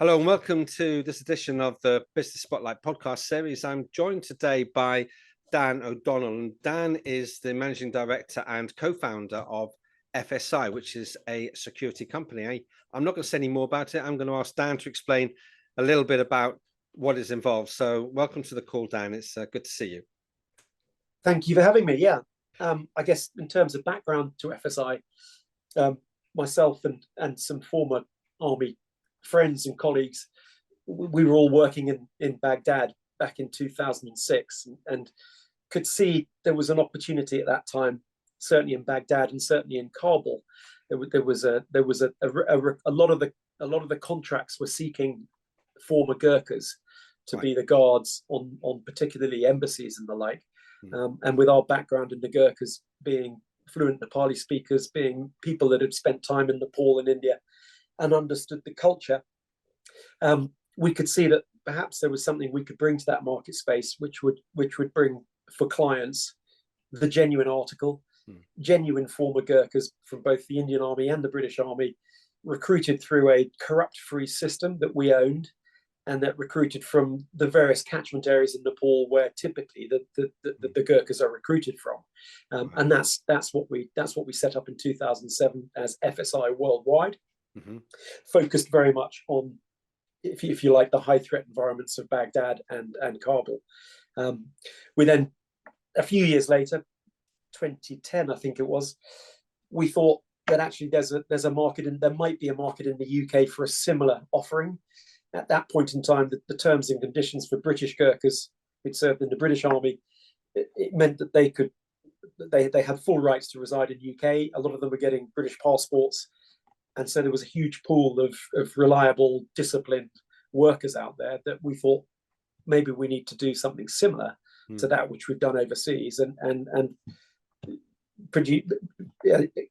Hello and welcome to this edition of the Business Spotlight podcast series. I'm joined today by Dan O'Donnell, and Dan is the managing director and co-founder of FSI, which is a security company. I'm not going to say any more about it. I'm going to ask Dan to explain a little bit about what is involved. So welcome to the call, Dan. It's good to see you. Thank you for having me. Yeah, I guess in terms of background to FSI, myself and some former Army friends and colleagues, we were all working in Baghdad back in 2006 and could see there was an opportunity at that time, certainly in Baghdad and certainly in Kabul. There was a lot of the contracts were seeking former Gurkhas to be the guards on particularly embassies and the like. And with our background in the Gurkhas being fluent Nepali speakers, being people that had spent time in Nepal and India and understood the culture, we could see that perhaps there was something we could bring to that market space, which would bring for clients the genuine article, genuine former Gurkhas from both the Indian Army and the British Army, recruited through a corrupt-free system that we owned, and that recruited from the various catchment areas in Nepal where typically the Gurkhas are recruited from, and that's what we set up in 2007 as FSI Worldwide, focused very much on, if you like, the high threat environments of Baghdad and Kabul. We then, a few years later, 2010 I think it was, we thought that actually there's a market, and there might be a market in the UK for a similar offering. At that point in time, the terms and conditions for British Gurkhas who'd served in the British Army, it meant that they had full rights to reside in UK. A lot of them were getting British passports, and so there was a huge pool of reliable, disciplined workers out there that we thought maybe we need to do something similar to that which we've done overseas, and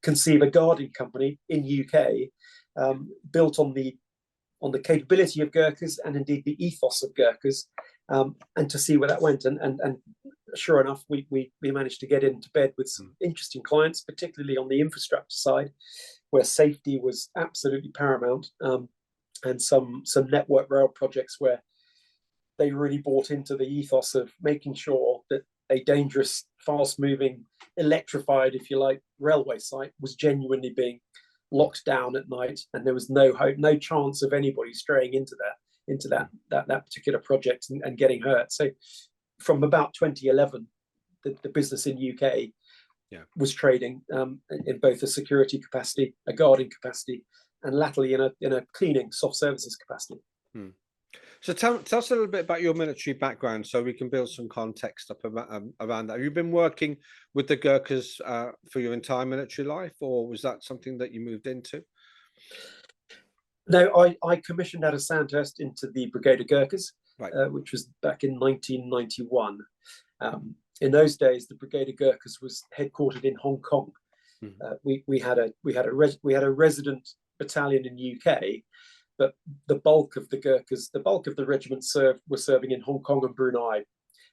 conceive a guarding company in UK, built on the capability of Gurkhas and indeed the ethos of Gurkhas, and to see where that went. And sure enough, we managed to get into bed with some interesting clients, particularly on the infrastructure side, where safety was absolutely paramount, and some network rail projects where they really bought into the ethos of making sure that a dangerous, fast-moving, electrified, if you like, railway site was genuinely being locked down at night, and there was no hope, no chance of anybody straying into that particular project and getting hurt. So from about 2011, the business in UK was trading in both a security capacity, a guarding capacity, and latterly in a cleaning soft services capacity. So tell us a little bit about your military background, so we can build some context up around that. Have you been working with the Gurkhas for your entire military life, or was that something that you moved into? No, I commissioned out of Sandhurst into the Brigade of Gurkhas, which was back in 1991. In those days, the Brigade of Gurkhas was headquartered in Hong Kong. We had a resident battalion in UK, but the bulk of the Gurkhas, the bulk of the regiment were serving in Hong Kong and Brunei,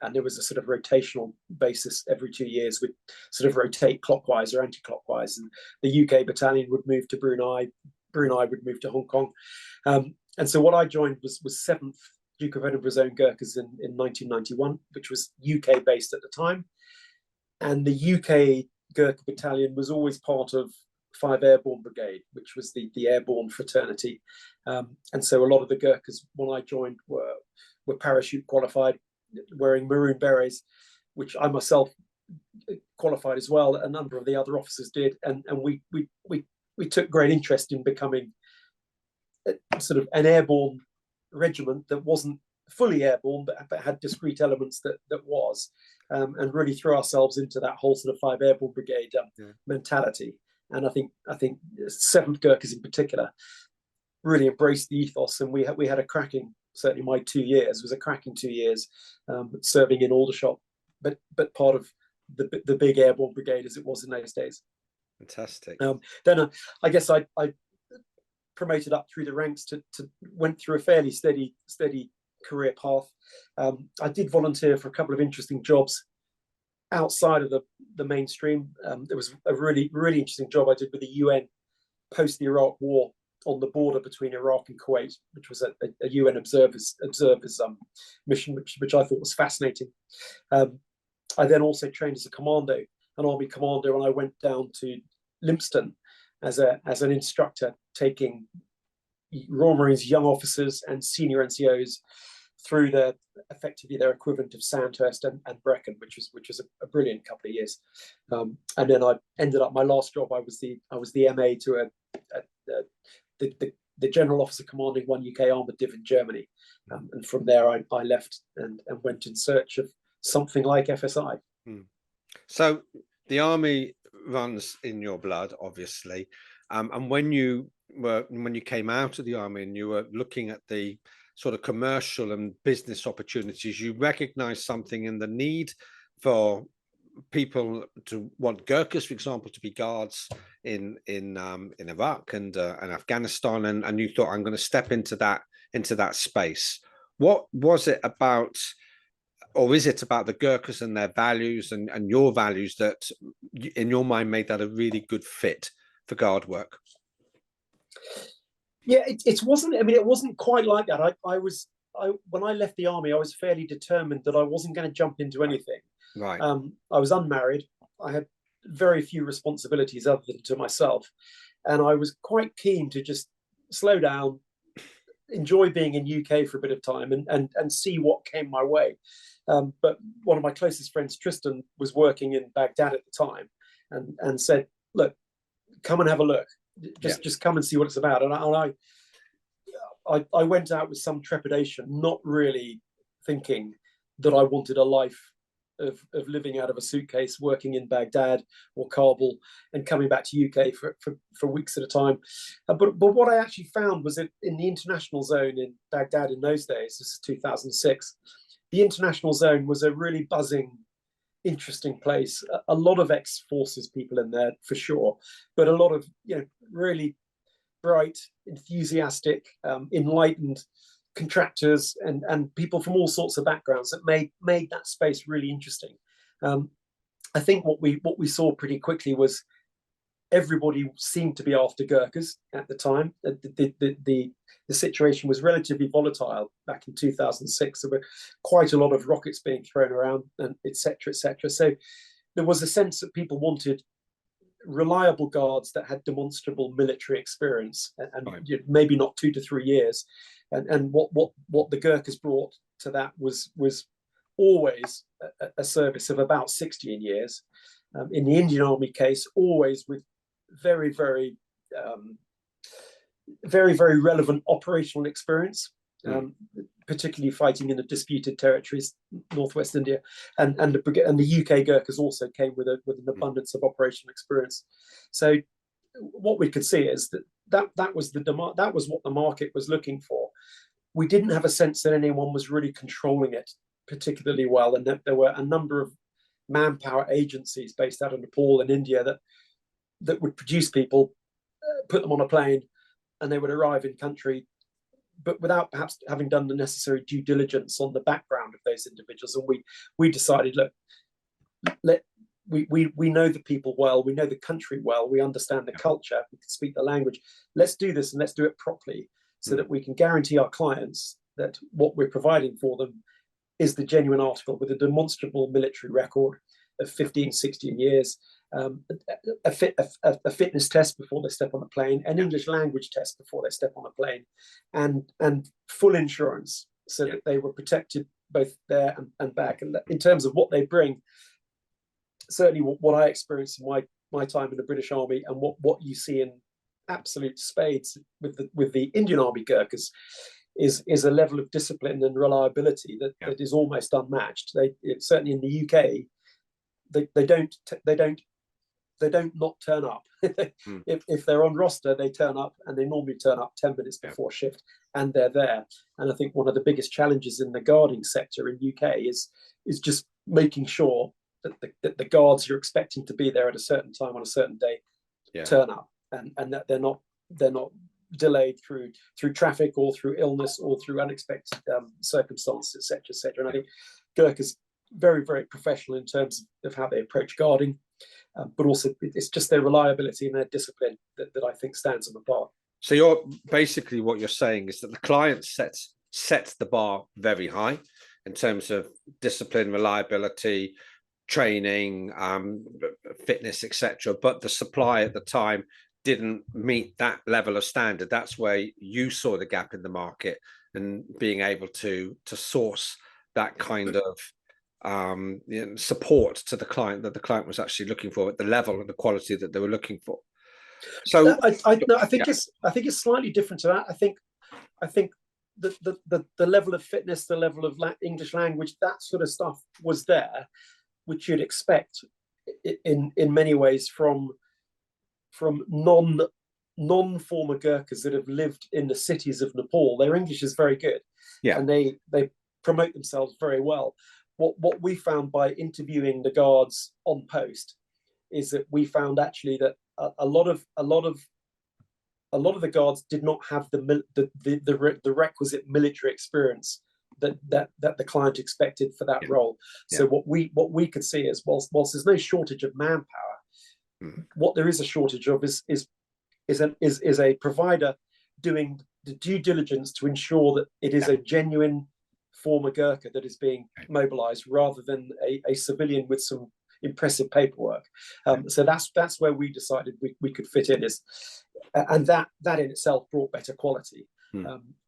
and there was a sort of rotational basis every 2 years. We'd sort of rotate clockwise or anti-clockwise, and the UK battalion would move to Brunei would move to Hong Kong, and so what I joined was 7th Duke of Edinburgh Zone Gurkhas in 1991, which was UK based at the time, and the UK Gurkha battalion was always part of 5 Airborne Brigade, which was the airborne fraternity, and so a lot of the Gurkhas when I joined were parachute qualified, wearing maroon berets, which I myself qualified as well. A number of the other officers did, and we took great interest in becoming sort of an airborne regiment that wasn't fully airborne, but had discrete elements that was, and really threw ourselves into that whole sort of 5 Airborne Brigade mentality. And I think 7th Gurkhas in particular really embraced the ethos, and we had a cracking, certainly my 2 years was a cracking 2 years, serving in Aldershot, but part of the big Airborne Brigade as it was in those days. Fantastic. Then I guess I promoted up through the ranks to went through a fairly steady career path. I did volunteer for a couple of interesting jobs outside of the mainstream. There was a really interesting job I did with the UN post the Iraq War on the border between Iraq and Kuwait, which was a UN observers mission, which I thought was fascinating. I then also trained as a commando, an army commando, and I went down to Lympstone as an instructor, taking Royal Marines young officers and senior NCOs through effectively their equivalent of Sandhurst and Brecon, which was a brilliant couple of years. And then I ended up, my last job, I was the MA to the general officer commanding 1 UK armored div in Germany, and from there I left and went in search of something like FSI. So the army runs in your blood, obviously, and when you came out of the army and you were looking at the sort of commercial and business opportunities, you recognized something in the need for people to want Gurkhas, for example, to be guards in Iraq and Afghanistan, and you thought, I'm going to step into that space. What was it about, or is it about the Gurkhas and their values and your values that, in your mind, made that a really good fit for guard work? Yeah, it wasn't. I mean, it wasn't quite like that. When I left the army, I was fairly determined that I wasn't going to jump into anything. Right. I was unmarried. I had very few responsibilities other than to myself, and I was quite keen to just slow down, enjoy being in UK for a bit of time, and see what came my way. But one of my closest friends, Tristan, was working in Baghdad at the time, and said, "Look, come and have a look. Just come and see what it's about." And I went out with some trepidation, not really thinking that I wanted a life of living out of a suitcase, working in Baghdad or Kabul, and coming back to UK for weeks at a time. But what I actually found was that in the international zone in Baghdad in those days, this is 2006, the international zone was a really buzzing, interesting place. A lot of ex-forces people in there for sure, but a lot of really bright, enthusiastic, enlightened contractors and people from all sorts of backgrounds that made that space really interesting. I think what we saw pretty quickly was everybody seemed to be after Gurkhas at the time. The situation was relatively volatile back in 2006. There were quite a lot of rockets being thrown around, and et cetera, et cetera. So there was a sense that people wanted reliable guards that had demonstrable military experience, and right, maybe not 2 to 3 years. And what the Gurkhas brought to that was always a service of about 16 years. In the Indian Army case, always with very, very, very, very relevant operational experience, particularly fighting in the disputed territories, Northwest India, and the UK Gurkhas also came with an abundance of operational experience. So what we could see is that was the demand, that was what the market was looking for. We didn't have a sense that anyone was really controlling it particularly well, and that there were a number of manpower agencies based out of Nepal and India that would produce people, put them on a plane, and they would arrive in country, but without perhaps having done the necessary due diligence on the background of those individuals. And we decided, look, we know the people well, we know the country well, we understand the culture, we can speak the language. Let's do this, and let's do it properly, so that we can guarantee our clients that what we're providing for them is the genuine article with a demonstrable military record of 15, 16 years, a fitness test before they step on a plane, an English language test before they step on a plane, and full insurance, so that they were protected both there and back. And in terms of what they bring, certainly what I experienced in my time in the British Army, and what you see in absolute spades with the Indian Army Gurkhas, is a level of discipline and reliability that is almost unmatched. Certainly in the UK, they don't not turn up. If they're on roster, they turn up, and they normally turn up 10 minutes before shift, and they're there. And I think one of the biggest challenges in the guarding sector in UK is just making sure that the guards you're expecting to be there at a certain time on a certain day turn up, and that they're not delayed through traffic or through illness or through unexpected circumstances, etc., etc. And I think Gurkha's very, very professional in terms of how they approach guarding, but also it's just their reliability and their discipline that I think stands them apart. So you're basically, what you're saying is that the client sets the bar very high in terms of discipline, reliability, training, fitness, etc. But the supply at the time didn't meet that level of standard. That's where you saw the gap in the market, and being able to source that kind of support to the client that the client was actually looking for at the level and the quality that they were looking for. So No, I think it's slightly different to that. I think the level of fitness, the level of English language, that sort of stuff was there, which you'd expect in many ways from non-former Gurkhas that have lived in the cities of Nepal. Their English is very good, and they promote themselves very well. What we found by interviewing the guards on post is that we found actually that a lot of the guards did not have the requisite military experience that the client expected for that role. So what we could see is, whilst there's no shortage of manpower, what there is a shortage of is a provider doing the due diligence to ensure that it is a genuine former Gurkha that is being mobilized, rather than a civilian with some impressive paperwork. So that's where we decided we could fit in, and that in itself brought better quality,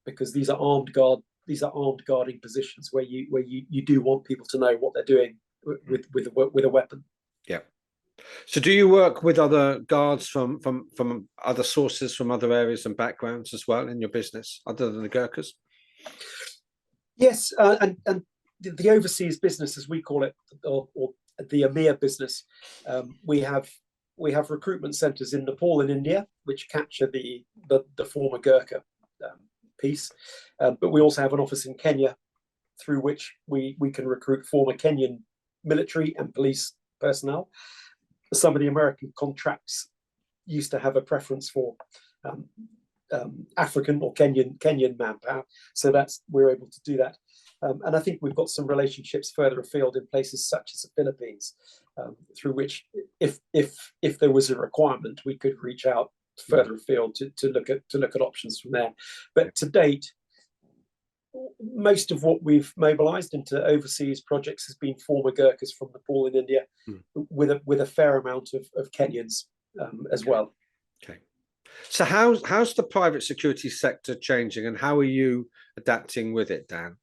because these are armed guarding positions where you do want people to know what they're doing with a weapon. Yeah. So do you work with other guards from other sources, from other areas and backgrounds as well in your business, other than the Gurkhas? Yes, and the overseas business, as we call it, or the EMEA business, we have recruitment centres in Nepal and India, which capture the former Gurkha piece, but we also have an office in Kenya, through which we can recruit former Kenyan military and police personnel. Some of the American contracts used to have a preference for African or Kenyan manpower, so we're able to do that. And I think we've got some relationships further afield in places such as the Philippines, through which, if there was a requirement, we could reach out further afield to look at options from there. But to date, most of what we've mobilized into overseas projects has been former Gurkhas from Nepal and India, with a fair amount of Kenyans as well. Okay. So how's the private security sector changing, and how are you adapting with it, Dan?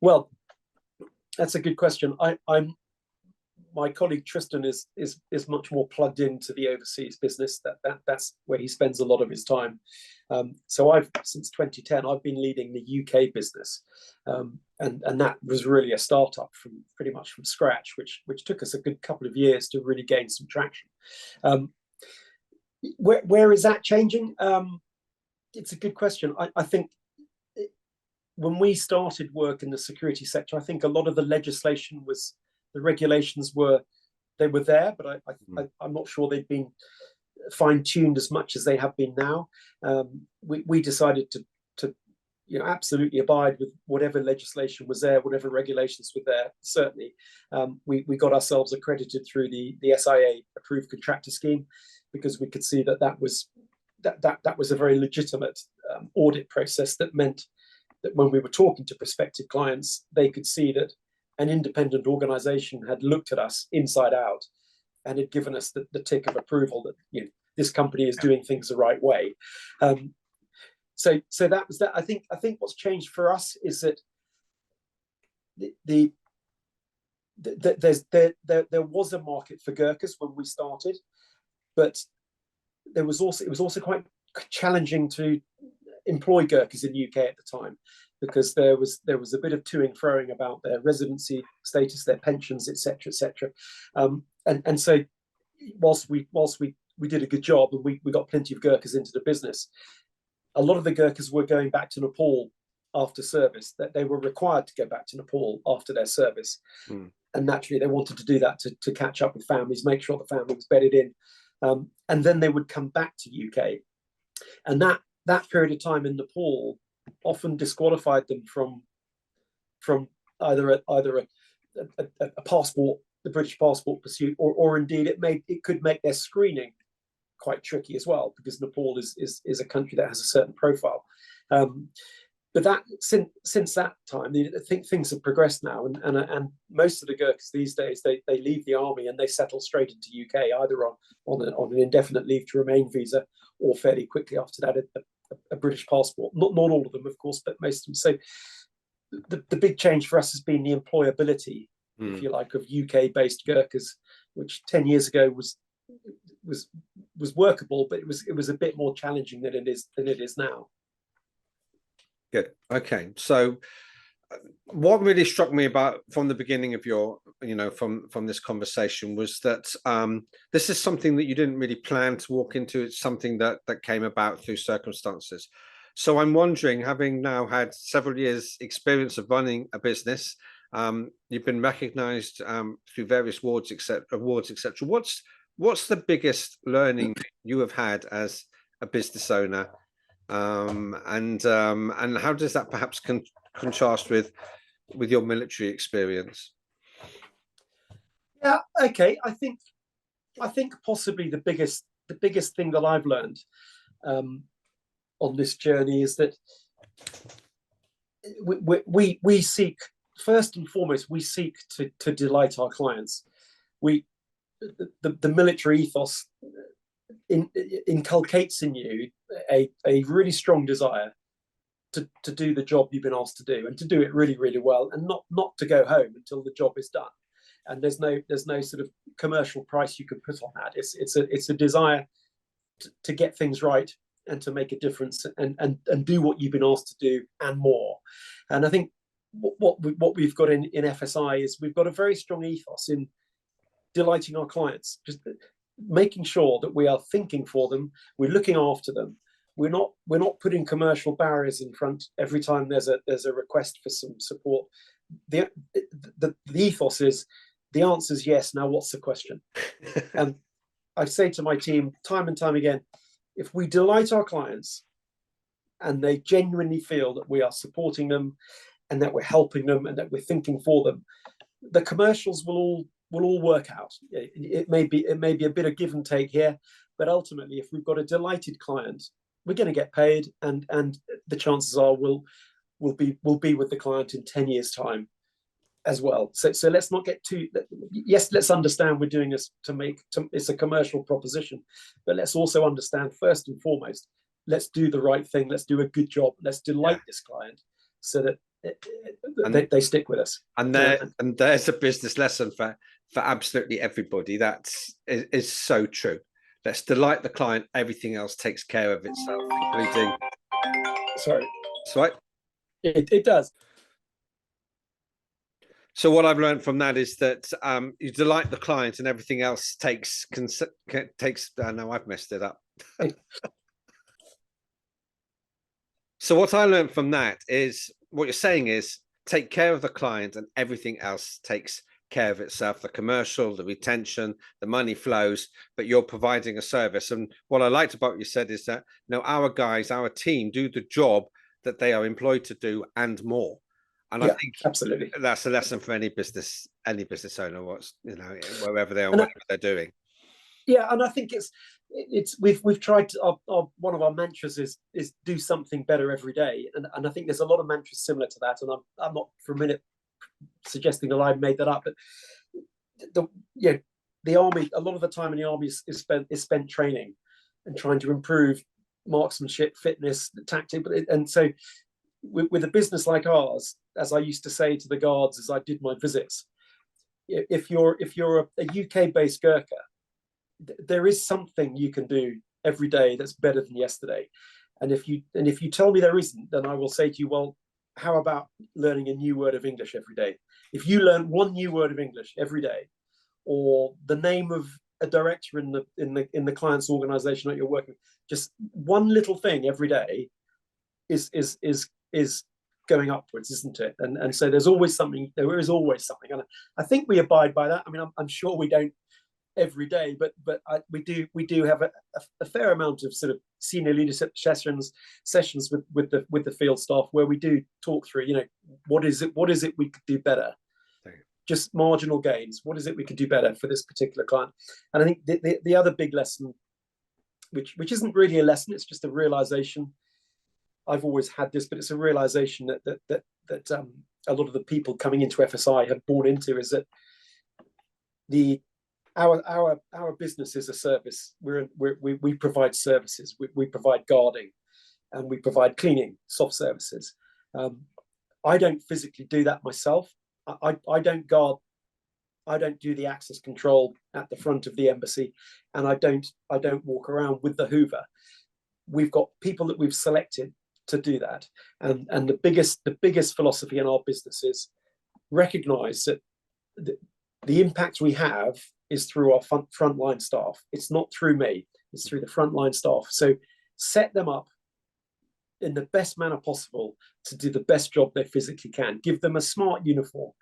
Well, that's a good question. My colleague Tristan is much more plugged into the overseas business. That's where he spends a lot of his time. So since 2010 I've been leading the UK business, and that was really a startup pretty much from scratch, which took us a good couple of years to really gain some traction. Where is that changing? It's a good question. I think when we started work in the security sector, I think a lot of the regulations were there, but I'm not sure they've been fine-tuned as much as they have been now. We decided to absolutely abide with whatever legislation was there, whatever regulations were there. Certainly, we got ourselves accredited through the SIA approved contractor scheme, because we could see that was a very legitimate audit process that meant that when we were talking to prospective clients, they could see that an independent organization had looked at us inside out and had given us the tick of approval that this company is doing things the right way. So that was that. I think what's changed for us is that there was a market for Gurkhas when we started, but it was also quite challenging to employ Gurkhas in the UK at the time, because there was a bit of toing froing about their residency status, their pensions, etc. And so whilst we did a good job and we got plenty of Gurkhas into the business, a lot of the Gurkhas were going back to Nepal after service, that they were required to go back to Nepal after their service. And naturally they wanted to do that to catch up with families, make sure the family was bedded in, and then they would come back to UK. And that period of time in Nepal often disqualified them from either a passport, the British passport pursuit, or indeed it could make their screening quite tricky as well, because Nepal is a country that has a certain profile. But that since that time, I think things have progressed now, and most of the Gurkhas these days, they leave the army and they settle straight into UK, either on an indefinite leave to remain visa, or fairly quickly after that a British passport. Not all of them, of course, but most of them. So the big change for us has been the employability, if you like, of UK-based Gurkhas, which 10 years ago was workable, but it was a bit more challenging than it is now. Good. Okay. So what really struck me about from the beginning of your, from this conversation was that this is something that you didn't really plan to walk into. It's something that came about through circumstances. So I'm wondering, having now had several years experience of running a business, you've been recognized through various awards, etc. What's the biggest learning you have had as a business owner? And how does that perhaps contrast with your military experience? Yeah, okay. I think possibly the biggest thing that I've learned on this journey is that we seek, first and foremost, we seek to delight our clients. The military ethos inculcates in you a really strong desire to do the job you've been asked to do, and to do it really, really well, and not to go home until the job is done. And there's no sort of commercial price you can put on that. It's a desire to get things right and to make a difference and do what you've been asked to do and more. And I think what we've got in FSI is we've got a very strong ethos in delighting our clients, just making sure that we are thinking for them, we're looking after them. We're not putting commercial barriers in front every time there's a request for some support. The ethos is, the answer is yes. Now what's the question? And I say to my team time and time again, if we delight our clients and they genuinely feel that we are supporting them and that we're helping them and that we're thinking for them, the commercials will all work out. It may be a bit of give and take here, but ultimately, if we've got a delighted client, we're going to get paid, and the chances are we'll be with the client in 10 years' time as well. So let's not get too. Yes, let's understand we're doing this it's a commercial proposition, but let's also understand, first and foremost, let's do the right thing. Let's do a good job. Let's delight this client so that they stick with us. And there's a business lesson for absolutely everybody. That is so true. Let's delight the client. Everything else takes care of itself, including. Sorry. That's right. It does. So what I've learned from that is that you delight the client, and everything else takes. No, I've messed it up. So what I learned from that is, what you're saying is, take care of the client, and everything else takes care of itself. The commercial, the retention, the money flows, but you're providing a service. And what I liked about what you said is that, our guys, our team do the job that they are employed to do and more. And I think absolutely that's a lesson for any business owner, wherever they are, whatever they're doing. Yeah, and I think we've tried to, one of our mantras is do something better every day, and I think there's a lot of mantras similar to that, and I'm not for a minute suggesting that I made that up, but the army, a lot of the time in the army is spent training and trying to improve marksmanship, fitness, tactic, and so with a business like ours, as I used to say to the guards as I did my visits, if you're a UK-based Gurkha, there is something you can do every day that's better than yesterday. And if you tell me there isn't, then I will say to you, well, how about learning a new word of English every day? If you learn one new word of English every day, or the name of a director in the client's organization that you're working with, just one little thing every day is going upwards, isn't it? And so there is always something, and I think we abide by that. I mean, I'm sure we don't every day, but we do have a fair amount of sort of senior leadership sessions with the field staff, where we do talk through, what is it we could do better, just marginal gains. What is it we could do better for this particular client? And I think the other big lesson which isn't really a lesson. It's just a realization. I've always had this, but it's a realization that a lot of the people coming into FSI have born into, is that our business is a service. We provide services. We provide guarding, and we provide cleaning, soft services. I don't physically do that myself. I don't guard. I don't do the access control at the front of the embassy, and I don't walk around with the Hoover. We've got people that we've selected to do that, and the biggest philosophy in our business is recognize that the impact we have is through our frontline staff. It's not through me. It's through the frontline staff. So set them up in the best manner possible to do the best job they physically can. Give them a smart uniform.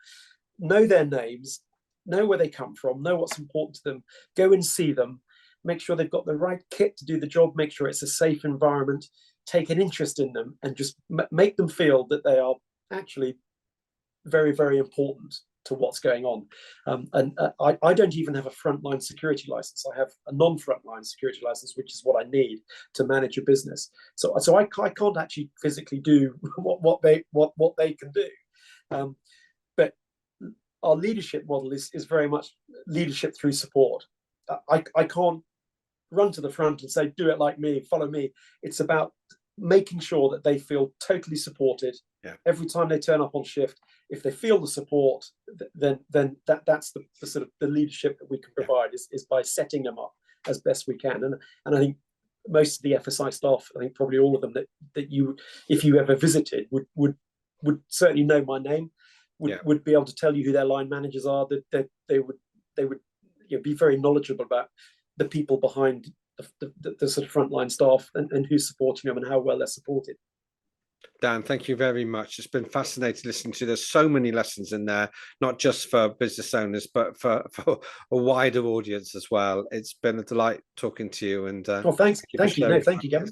Know their names. Know where they come from. Know what's important to them. Go and see them. Make sure they've got the right kit to do the job. Make sure it's a safe environment. Take an interest in them, and just make them feel that they are actually very, very important to what's going on. I don't even have a frontline security license. I have a non-frontline security license, which is what I need to manage a business. So I can't actually physically do what they can do. But our leadership model is very much leadership through support. I can't run to the front and say, do it like me, follow me. It's about making sure that they feel totally supported every time they turn up on shift. If they feel the support, then that's the sort of the leadership that we can provide, is by setting them up as best we can. And I think most of the FSI staff, I think probably all of them that you, if you ever visited, would certainly know my name, would be able to tell you who their line managers are. That they would be very knowledgeable about the people behind the sort of frontline staff, and who's supporting them and how well they're supported. Dan, thank you very much. It's been fascinating listening to you. There's so many lessons in there, not just for business owners, but for a wider audience as well. It's been a delight talking to you. And thank you. No, thank you, Gavin.